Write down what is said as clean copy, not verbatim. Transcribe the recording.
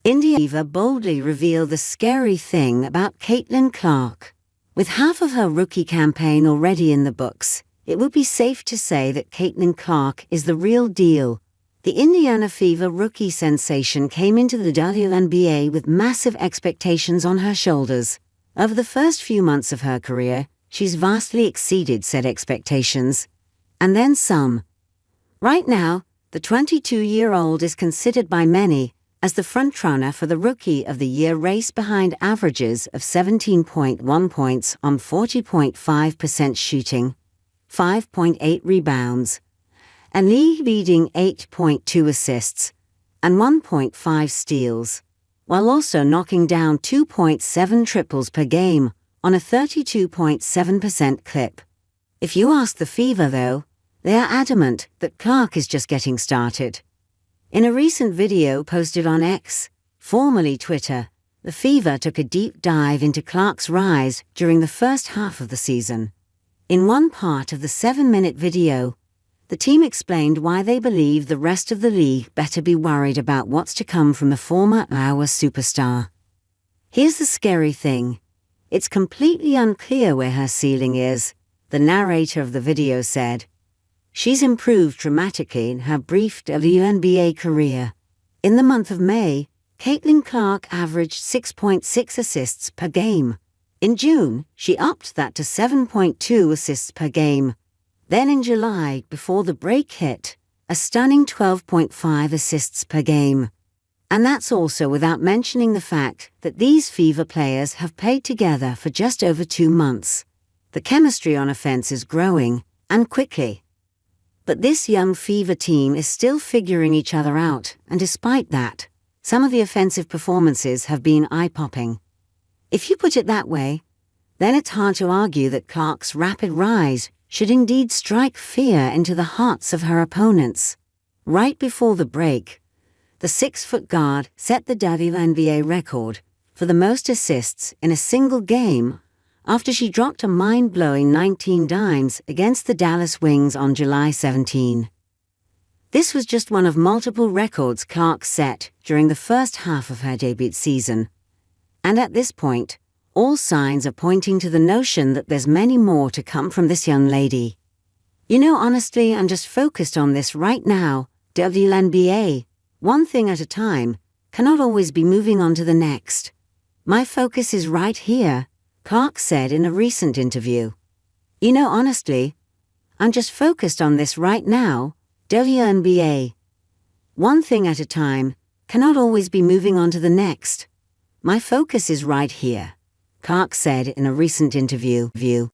India Fever boldly revealed the scary thing about Caitlin Clark. With half of her rookie campaign already in the books, it would be safe to say that Caitlin Clark is the real deal. The Indiana Fever rookie sensation came into the WNBA with massive expectations on her shoulders. Over the first few months of her career, she's vastly exceeded said expectations. And then some. Right now, the 22-year-old is considered by many as the frontrunner for the Rookie of the Year race behind averages of 17.1 points on 40.5% shooting, 5.8 rebounds, and league-leading 8.2 assists and 1.5 steals, while also knocking down 2.7 triples per game on a 32.7% clip. If you ask the Fever, though, they are adamant that Clark is just getting started. In a recent video posted on X, formerly Twitter, the Fever took a deep dive into Clark's rise during the first half of the season. In one part of the 7-minute video, the team explained why they believe the rest of the league better be worried about what's to come from the former U.s.a superstar. Here's the scary thing. It's completely unclear where her ceiling is, the narrator of the video said. She's improved dramatically in her brief WNBA career. In the month of May, Caitlin Clark averaged 6.6 assists per game. In June, she upped that to 7.2 assists per game. Then in July, before the break hit, a stunning 12.5 assists per game. And that's also without mentioning the fact that these Fever players have played together for just over 2 months. The chemistry on offense is growing, and quickly. But this young Fever team is still figuring each other out, and despite that, some of the offensive performances have been eye-popping. If you put it that way, then it's hard to argue that Clark's rapid rise should indeed strike fear into the hearts of her opponents. Right before the break, the 6-foot guard set the WNBA record for the most assists in a single game after she dropped a mind-blowing 19 dimes against the Dallas Wings on July 17. This was just one of multiple records Clark set during the first half of her debut season. And at this point, all signs are pointing to the notion that there's many more to come from this young lady. Honestly, I'm just focused on this right now. WNBA, one thing at a time, cannot always be moving on to the next. My focus is right here, Clark said in a recent interview. Honestly, I'm just focused on this right now. WNBA, one thing at a time, cannot always be moving on to the next. My focus is right here, Clark said in a recent interview.